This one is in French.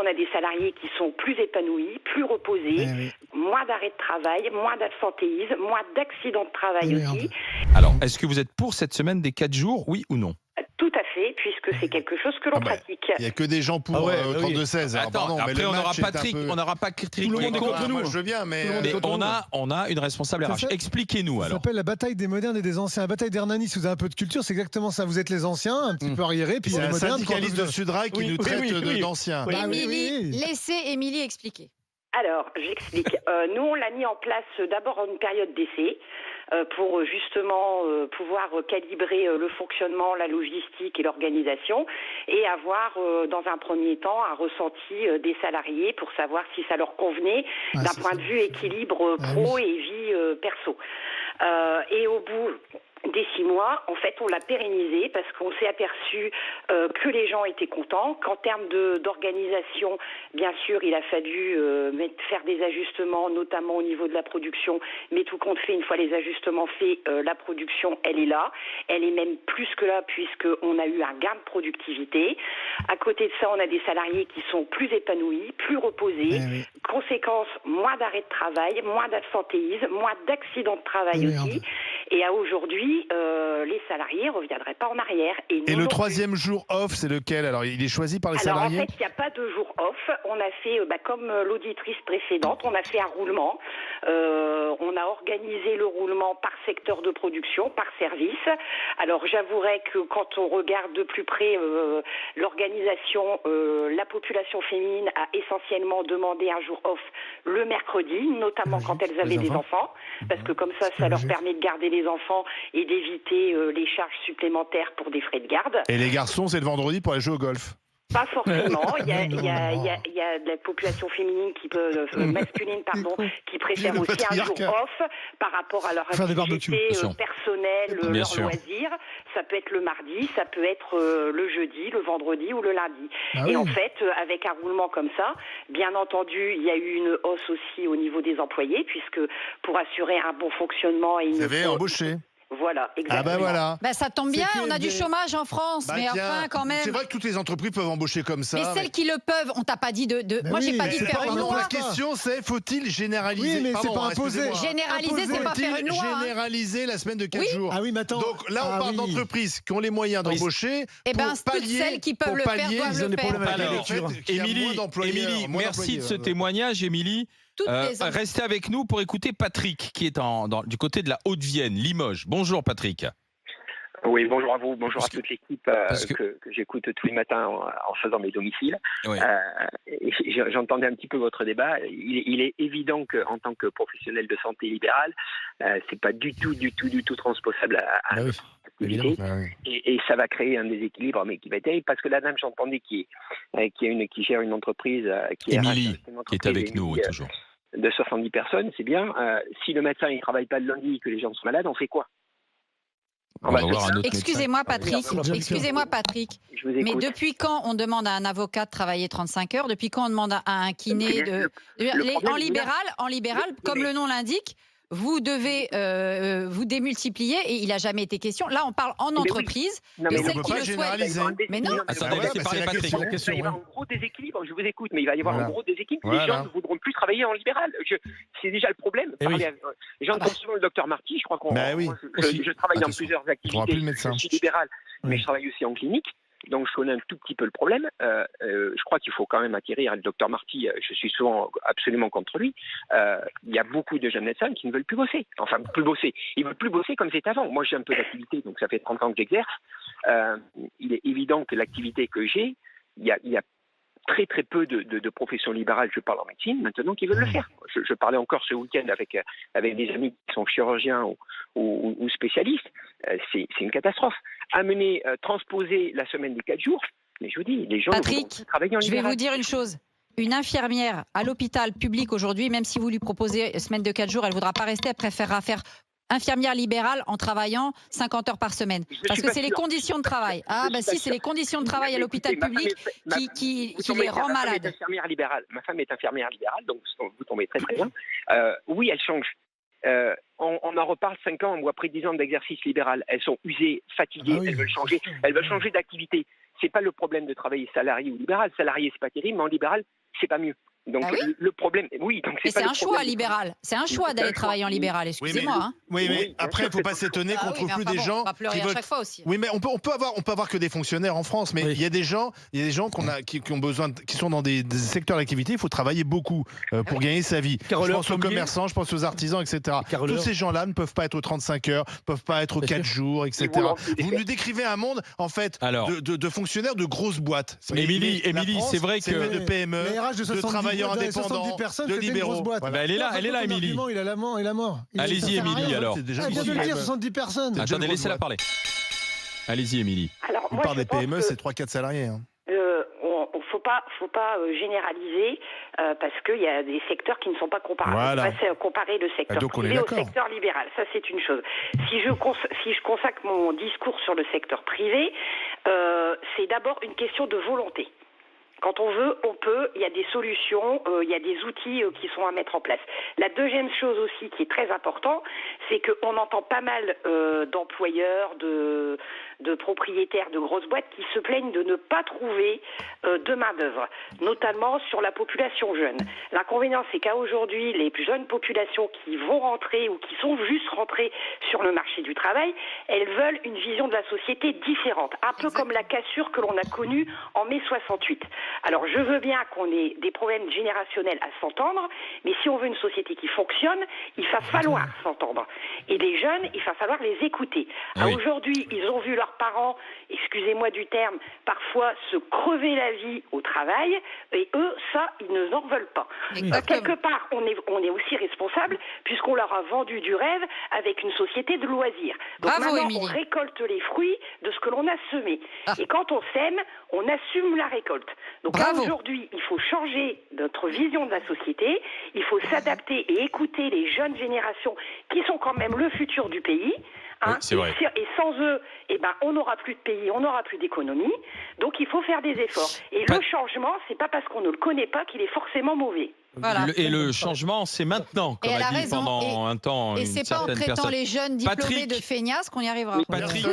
on a des salariés qui sont plus épanouis, plus reposés, moins d'arrêt de travail, moins d'absentéisme, moins d'accidents de travail aussi. Alors, est-ce que vous êtes pour cette semaine des 4 jours, oui ou non? Tout à fait, puisque c'est quelque chose que l'on pratique. Il n'y a que des gens pour 32-16. Attends, après on n'aura pas Patrick, on n'aura pas Patrick. Tout le monde est contre nous. Moi, je veux bien, mais on a une responsable RH. Expliquez-nous alors. Ça s'appelle la bataille des modernes et des anciens. La bataille d'Hernani, si vous avez un peu de culture, c'est exactement ça. Vous êtes les anciens, un petit peu arriérés, puis c'est les un modernes. syndicaliste de Sudrail qui nous traite d'anciens. Laissez Émilie expliquer. Alors, j'explique. Nous, on l'a mis en place d'abord en une période d'essai pour justement pouvoir calibrer le fonctionnement, la logistique et l'organisation et avoir dans un premier temps un ressenti des salariés pour savoir si ça leur convenait d'un point de vue équilibre pro et vie perso. Et au bout des 6 mois, en fait, on l'a pérennisé parce qu'on s'est aperçu que les gens étaient contents, qu'en termes d'organisation, bien sûr, il a fallu faire des ajustements, notamment au niveau de la production, mais tout compte fait, une fois les ajustements faits, la production, elle est là. Elle est même plus que là puisqu'on a eu un gain de productivité. À côté de ça, on a des salariés qui sont plus épanouis, plus reposés. Conséquence, moins d'arrêt de travail, moins d'absentéisme, moins d'accidents de travail aussi. Et à aujourd'hui, les salariés ne reviendraient pas en arrière. Et le 3e jour off, c'est lequel? Alors, il est choisi par les salariés? En fait, il n'y a pas de jour off. On a fait, comme l'auditrice précédente, on a fait un roulement. On a organisé le roulement par secteur de production, par service. Alors, j'avouerai que quand on regarde de plus près l'organisation, la population féminine a essentiellement demandé un jour off le mercredi, notamment quand elles avaient des enfants, parce que comme ça leur permet de garder les enfants et d'éviter les charges supplémentaires pour des frais de garde. Et les garçons, c'est le vendredi pour aller jouer au golf? Pas forcément. Il y a de la population féminine masculine, qui préfère aussi un jour off par rapport à leur activité personnelle, leurs loisirs. Ça peut être le mardi, ça peut être le jeudi, le vendredi ou le lundi. Et en fait, avec un roulement comme ça, bien entendu, il y a eu une hausse aussi au niveau des employés, puisque pour assurer un bon fonctionnement et Vous avez embauché. Voilà, exactement. Ça tombe bien, on a du chômage en France, mais enfin quand même. C'est vrai que toutes les entreprises peuvent embaucher comme ça. Mais celles qui le peuvent, on t'a pas dit de. Moi, j'ai pas dit de faire une loi. La question, c'est faut-il généraliser? Oui, mais c'est pas imposé. Généraliser, c'est pas faire une loi. Généraliser la semaine de 4 jours. Ah oui, mais attends. Donc là, on parle d'entreprises qui ont les moyens d'embaucher. Eh bien, toutes celles qui peuvent le faire doivent le faire. Émilie, merci de ce témoignage, Émilie. Restez avec nous pour écouter Patrick, qui est du côté de la Haute-Vienne, Limoges. Bonjour Patrick. Oui, bonjour à vous, bonjour à toute l'équipe que j'écoute tous les matins en faisant mes domiciles. Oui. J'entendais un petit peu votre débat. Il est évident qu'en tant que professionnel de santé libérale, c'est pas du tout transposable à notre activité. Et ça va créer un déséquilibre, mais qui va être terrible, parce que la dame, j'entendais, qui gère une entreprise, Émilie, qui est avec nous toujours. De 70 personnes, c'est bien. Si le médecin ne travaille pas le lundi et que les gens sont malades, on fait quoi? Excusez-moi Patrick, mais depuis quand on demande à un avocat de travailler 35 heures? Depuis quand on demande à un kiné en libéral, comme le nom l'indique, vous devez vous démultiplier et il n'a jamais été question. Là, on parle en entreprise de celles qui le souhaitent. Mais non. Attendez, laissez parler Patrick. Il va y avoir un gros déséquilibre, je vous écoute, mais il va y avoir un gros déséquilibre. Les gens ne voudront plus travailler en libéral. C'est déjà le problème. Les gens entendent souvent le docteur Marty, je crois je travaille dans plusieurs activités. Je suis libéral, mais je travaille aussi en clinique. Donc je connais un tout petit peu le problème. Je crois qu'il faut quand même acquérir le docteur Marty. Je suis souvent absolument contre lui. Il y a beaucoup de jeunes médecins qui ne veulent plus bosser. Enfin, plus bosser. Ils ne veulent plus bosser comme c'était avant. Moi, j'ai un peu d'activité, donc ça fait 30 ans que j'exerce. Il est évident que l'activité que j'ai, il y a très peu de professions libérales, je parle en médecine, maintenant qui veulent le faire. Je parlais encore ce week-end avec des amis qui sont chirurgiens ou spécialistes. C'est une catastrophe. Transposer la semaine des 4 jours, mais je vous dis, les gens Patrick, travaillent en libéral. Je vais vous dire une chose. Une infirmière à l'hôpital public aujourd'hui, même si vous lui proposez semaine de 4 jours, elle ne voudra pas rester, elle préférera faire infirmière libérale en travaillant 50 heures par semaine. Parce que c'est les conditions de travail. Si, c'est les conditions de travail à l'hôpital public qui les rend malades. Ma femme est infirmière libérale, donc vous tombez très bien. Oui, elle change. On en reparle 5 ans ou après 10 ans d'exercice libéral. Elles sont usées, fatiguées, elles veulent changer d'activité. c'est pas le problème de travailler salarié ou libéral. Salarié, c'est pas terrible, mais en libéral, c'est pas mieux. Donc le problème, donc c'est un choix libéral. C'est un choix d'aller travailler en libéral. Excusez-moi. Oui, mais après, il ne faut pas s'étonner qu'on trouve plus des gens. On va pleurer à chaque fois aussi. Oui, mais on peut avoir que des fonctionnaires en France, mais il y a des gens, qui ont besoin, qui sont dans des secteurs d'activité. Il faut travailler beaucoup pour gagner sa vie. Je pense aux commerçants, je pense aux artisans, etc. Tous ces gens-là ne peuvent pas être aux 35 heures, ne peuvent pas être aux 4 jours, etc. Vous nous décrivez un monde, en fait, de fonctionnaires de grosses boîtes. Émilie, c'est vrai que de PME, de travailleurs indépendants, de libéraux. Elle est là, Émilie. Il a la mort. Allez-y, Émilie, alors. Bien de le dire, 70 personnes. Attendez, laissez-la parler. Allez-y, Émilie. On parle des PME, c'est 3-4 salariés. Faut pas généraliser parce qu'il y a des secteurs qui ne sont pas comparables. Voilà. On va comparer le secteur privé au secteur libéral. Ça, c'est une chose. Si je consacre mon discours sur le secteur privé, c'est d'abord une question de volonté. Quand on veut, on peut, il y a des solutions, il y a des outils qui sont à mettre en place. La deuxième chose aussi qui est très importante, c'est qu'on entend pas mal d'employeurs, de propriétaires de grosses boîtes qui se plaignent de ne pas trouver de main-d'œuvre, notamment sur la population jeune. L'inconvénient, c'est qu'aujourd'hui, les jeunes populations qui vont rentrer ou qui sont juste rentrées sur le marché du travail, elles veulent une vision de la société différente, un peu comme la cassure que l'on a connue en mai 68. Alors, je veux bien qu'on ait des problèmes générationnels à s'entendre, mais si on veut une société qui fonctionne, il va falloir s'entendre. Et les jeunes, il va falloir les écouter. Aujourd'hui, ils ont vu leurs parents, excusez-moi du terme, parfois se crever la vie au travail, et eux, ça, ils ne en veulent pas. Quelque part, on est aussi responsable, puisqu'on leur a vendu du rêve avec une société de loisirs. Donc maintenant, on récolte les fruits de ce que l'on a semé. Et quand on sème, on assume la récolte. Donc là, aujourd'hui, il faut changer notre vision de la société, il faut s'adapter et écouter les jeunes générations qui sont quand même le futur du pays. C'est vrai. Et sans eux, on n'aura plus de pays, on n'aura plus d'économie. Donc il faut faire des efforts. Et le changement, c'est pas parce qu'on ne le connaît pas qu'il est forcément mauvais. Voilà. Et le changement, c'est maintenant, comme a dit pendant un temps et une c'est pas en certaine traitant personne. les jeunes diplômés de feignasses qu'on y arrivera. Patrick,